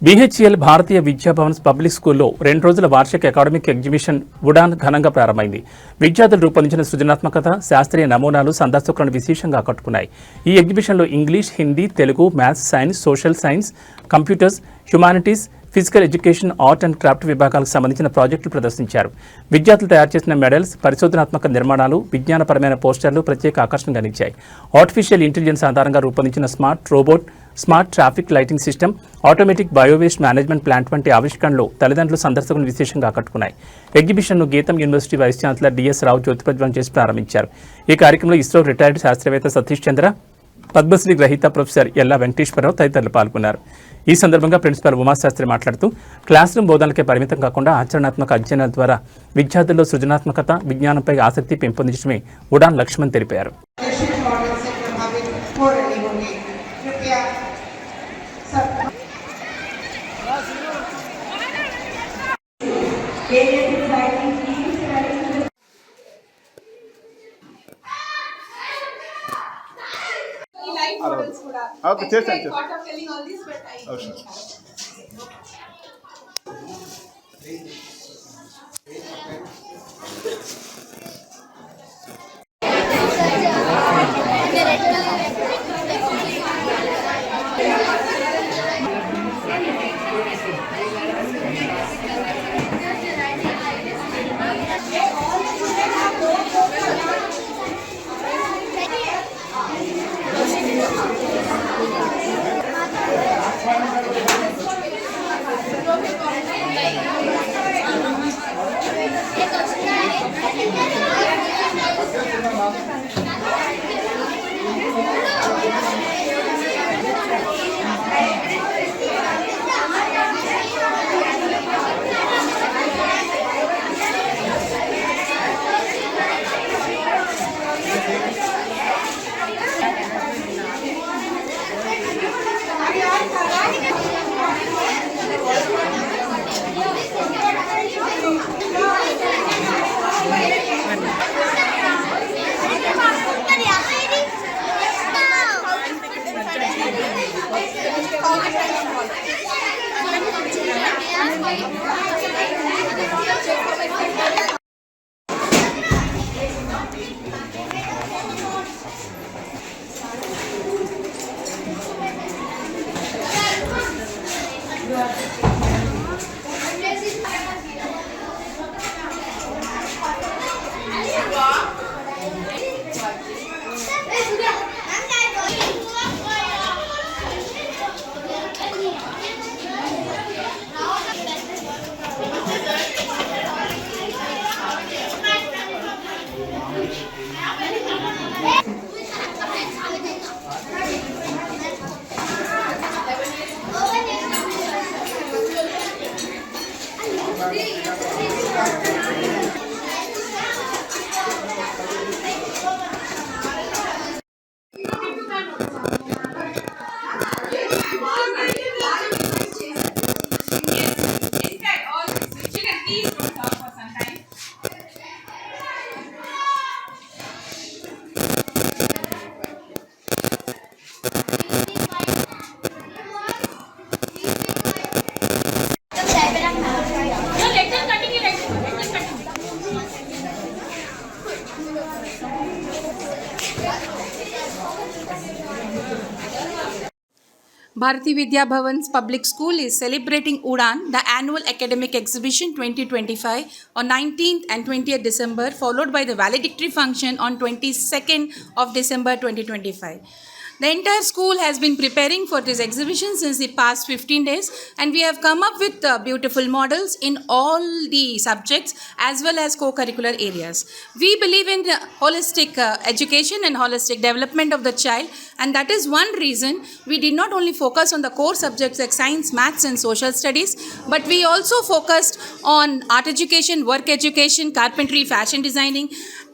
BHL భారతీయ Vidya Bhavans public స్కూల్లో 2 రోజుల వార్షిక అకాడమిక్ ఎగ్జిబిషన్ ఉడాన్ ఘనంగా ప్రారంభమైంది. విద్యార్థులు రూపొందించిన సృజనాత్మకత, శాస్త్రీయ నమూనాలు సందర్శకులను విశేషంగా ఆకట్టుకున్నాయి. ఈ ఎగ్జిబిషన్లో English, Hindi, Telugu, maths, science, social science, computers, humanities, physical education, art and craft విభాగాలకు సంబంధించిన ప్రాజెక్టులు ప్రదర్శించారు. విద్యార్థులు తయారు చేసిన మెడల్స్, పరిశోధనాత్మక నిర్మాణాలు, విజ్ఞానపరమైన పోస్టర్లు ప్రత్యేక ఆకర్షణగా నిలిచాయి. ఆర్టిఫిషియల్ ఇంటెలిజెన్స్ ఆధారంగా రూపొందించిన smart robot, smart traffic lighting system, automatic biowaste management plant వంటి ఆవిష్కరణలు తల్లిదండ్రులు సందర్శకులను విశేషంగా ఆకట్టుకున్నాయి. ఎగ్జిబిషన్ను GITAM university vice chancellor D S Rao జ్యోతి ప్రజ్వలన చేసి ప్రారంభించారు. ఈ కార్యక్రమంలో ఇస్రో రిటైర్డ్ శాస్త్రవేత్త సతీష్ చంద్ర, పద్మశ్రీ గ్రహీత ప్రొఫెసర్ ఎల్లా వెంకటేశ్వరరావు తదితరులు పాల్గొన్నారు. ఈ సందర్భంగా ప్రిన్సిపాల్ ఉమాశాస్త్రి మాట్లాడుతూ క్లాస్ రూమ్ బోధనలకే పరిమితం కాకుండా ఆచరణాత్మక అధ్యయనాల ద్వారా విద్యార్థుల్లో సృజనాత్మకత, విజ్ఞానంపై ఆసక్తి పెంపొందించడమే ఉడాన్ లక్ష్యమని తెలిపారు. Okay, చేస్తాను. Bharati Vidya Bhavan's public school is celebrating Udan, the annual academic exhibition 2025 on 19th and 20th December, followed by the valedictory function on 22nd of December 2025. The entire school has been preparing for this exhibition since the past 15 days, and we have come up with beautiful models in all the subjects as well as co-curricular areas. We believe in the holistic education and holistic development of the child, and that is one reason we did not only focus on the core subjects like science, maths and social studies, but we also focused on art education, work education, carpentry, fashion designing,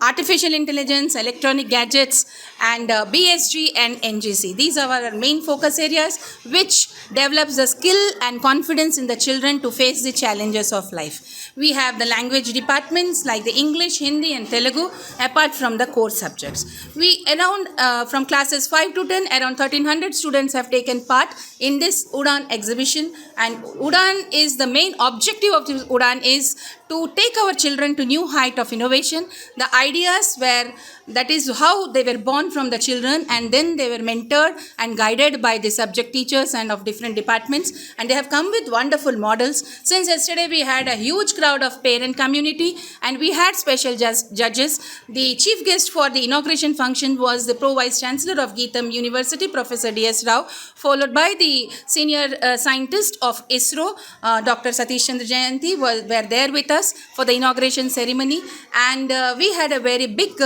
artificial intelligence, electronic gadgets and BSG and NGC. These are our main focus areas which develops the skill and confidence in the children to face the challenges of life. We have the language departments like the English, Hindi and Telugu apart from the core subjects. We around from classes 5 to 10 around 1300 students have taken part in this Udan exhibition, and Udan is the main objective of this Udan is to take our children to new height of innovation. The ideas were that is how they were born from the children, and then they were mentored and guided by the subject teachers and of different departments, and they have come with wonderful models. Since yesterday we had a huge crowd of parent community and we had special judges. The chief guest for the inauguration function was the Pro Vice Chancellor of Geetham University, Professor D.S. Rao, followed by the senior scientist of ISRO, Dr. Satish Chandra Jayanti were there with us for the inauguration ceremony, and we had a very big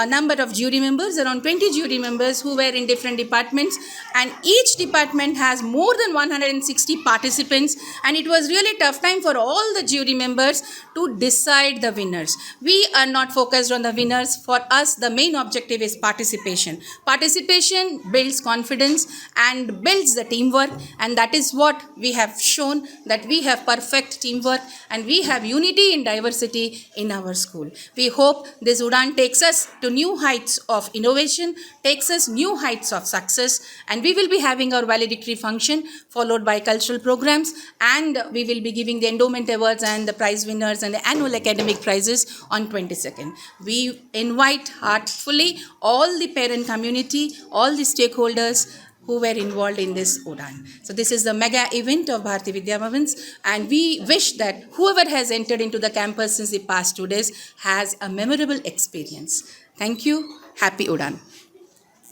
number of jury members, around 20 jury members who were in different departments, and each department has more than 160 participants, and it was really tough time for all the jury members to decide the winners. We are not focused on the winners. For us, the main objective is participation. Participation builds confidence and builds the teamwork, and that is what we have shown, that we have perfect teamwork and we have unity in diversity in our school. We hope this Udan takes us to new heights of innovation, takes us new heights of success, and we will be having our valedictory function followed by cultural programs, and we will be giving the endowment awards and the prize winners and the annual academic prizes on 22nd. We invite heartfully all the parent community, all the stakeholders who were involved in this Udan. So this is the mega event of Bharati Vidya Bhavans, and we wish that whoever has entered into the campus since the past 2 days has a memorable experience. Thank you. Happy Udan.